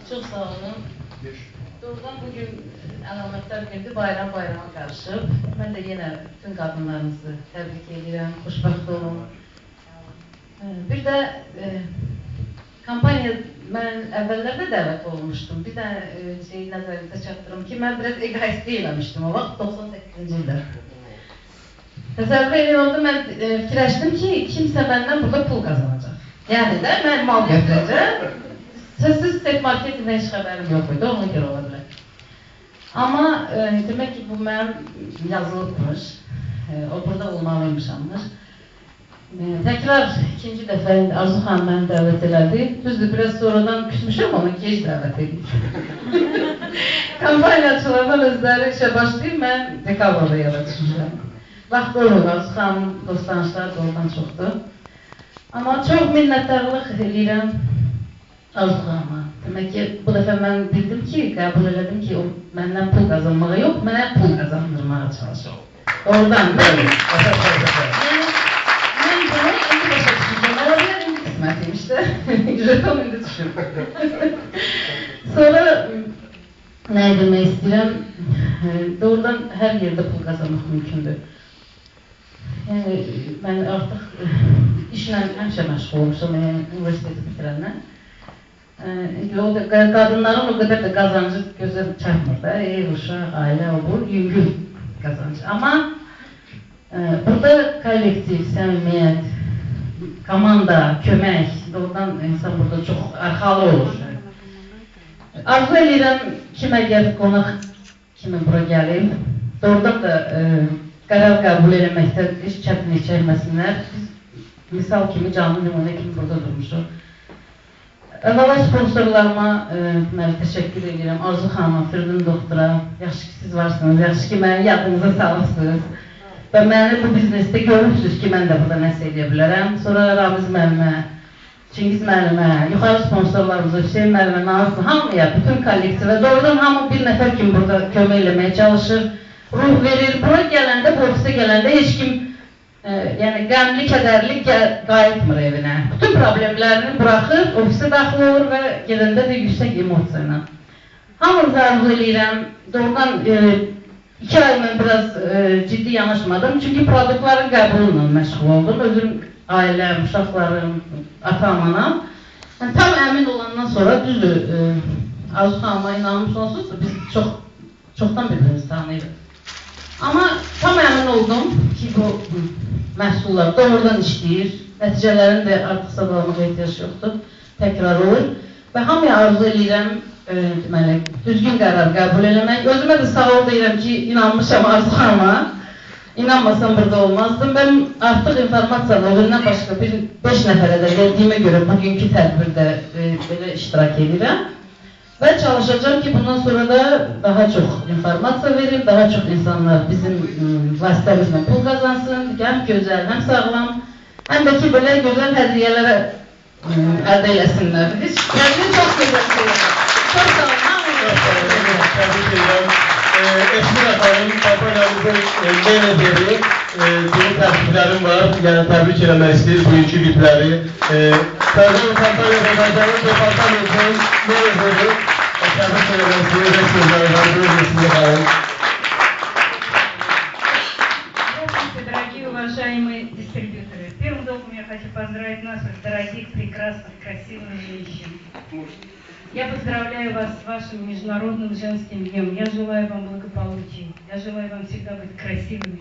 Çok sağ olun. Doğrudan bugün əlamətlər günüdür, bayrama qarışıb. Mən də yenə bütün qadınlarımızı təbrik edirəm, xoşbəxt olun. Bir də kampaniya, mən əvvəllərdə dəvət olmuşdum. Bir də şeyi nəzərinizə çatdırım ki, mən biraz egoistlik eləmişdim o vaxt, 98-ci ildə. Təsəvvür edin oldu, mən fikirləşdim ki, kimsə məndən burada pul qazanacaq. Yəni də mən mal götürəcəm. Sözsüz stek marketingdən heç xəbərim yox idi, ona görə ola bilər. Amma demək ki, bu mənim yazılıbmış, o burada olmalıymışammış. Təkrar ikinci dəfə Arzu xanım məni dəvət elədi. Düzdür, biraz sonradan küsmüşəm, onu gec dəvət edib. Kampaniyaçılardan özləri işə başlayıb, mən dekabrda yola düşmüşəm. Vaxt olur, Arzu xanım dostanışlar doğrudan çoxdur. Amma çox minnətdarlıq edirəm Arzu xanıma. Demək ki, bu dəfə mən bildim ki, qəbul elədim ki, o məndən pul qazanmağa yox, mənə pul qazandırmağa çalışır. Oradan böyle. Mən bunu indi başa düşmüşəm. Olabilir, indi qismətim işte. Jeton indi düşür. Sonra nə demək istəyirəm? Doğrudan hər yerdə pul qazanmaq mümkündür. Yəni, mən artıq işlə həmişə məşğul olmuşam, universiteti bitirəndən. Qadınların o qədər də qazancı gözə çarpmır da, ev, uşaq, ailə, o bu, yüngül qazancı. Amma burada kollektiv, səmimiyyət, komanda, kömək, doğrudan insan burada çox arxalı olur. Arzu edirəm kim əgər qonaq kimi bura gəlib, doğrudan da qərar qəbul eləməkdə heç çətinlik çəkməsinlər. Biz misal kimi, canlı nümunə kimi burada durmuşuq. Əvvəla sponsorlarıma təşəkkür edirəm. Arzu xanıma, Firdun doktora, yaxşı ki siz varsınız, yaxşı ki məni yadınıza salırsınız. Və məni bu biznesdə görürsünüz ki, mən də burada nəsə edə bilərəm. Sonra Ramiz müəllimə, Çingiz müəllimə, yuxarı sponsorlarımıza, Hüseyin müəllimə, Nazlı, hamıya, bütün kollektivə, doğrudan hamı bir nəfər kimi burada kömək eləməyə çalışır, ruh verir. Bura gələndə, bu ofisə gələndə heç kim yəni qəmli, kədərli qayıtmır evinə. Bütün problemlərini buraxır, ofisə daxil olur və gedəndə də yüksək emosiya ilə. Hamınızı arzu edirəm. Doğrudan 2 ay mən biraz ciddi yanaşmadım. Çünki produktların qəbulunla məşğul oldum. Özüm, ailəm, uşaqlarım, ata-anam. Tam əmin olandan sonra düzdür, Arzu xanıma inanmış onsuz da biz çoxdan birbirimizi tanıyırıq. Amma tam əmin oldum ki, bu məhsullar doğrudan işləyir, nəticələrini də artıq sağlamağa ehtiyac yoxdur, təkrar olur və hamıya arzu edirəm düzgün qərar qəbul eləmək. Özümə də sağ ol deyirəm ki, inanmışam Arzu xanıma, inanmasam burada olmazdım. Mən artıq informasiyanı özümdən başqa 5 nəfərə də verdiyimə görə bugünkü tədbirdə belə iştirak edirəm. Və çalışacağım ki, bundan sonra da daha çox informasiya verim, daha çox insanlar bizim vasitəmizlə pul qazansın, həm gözəl, həm sağlam, həm də ki, belə gözəl hədiyyələrə əldə eləsinlər. Biz gəldiyiniz çox gözəl şeyler. Çok sağ olun, hamıya təbrik edirəm. Esmira xanım, kampanyamızın menederi, benim təbriklərim var, yəni təbrik eləmək istəyir bugünkü VIP'ləri. Təzən kampanya kazanacağımız departamentin menederi, təbrik eləmək istəyir, və sözləri var, buyurun Esmira xanım. Здравствуйте, дорогие уважаемые дистрибьюторы. Первым долгом я хочу поздравить наших дорогих, прекрасных, красивых женщин. Я поздравляю вас с вашим Международным женским днем. Я желаю вам благополучия. Я желаю вам всегда быть красивыми,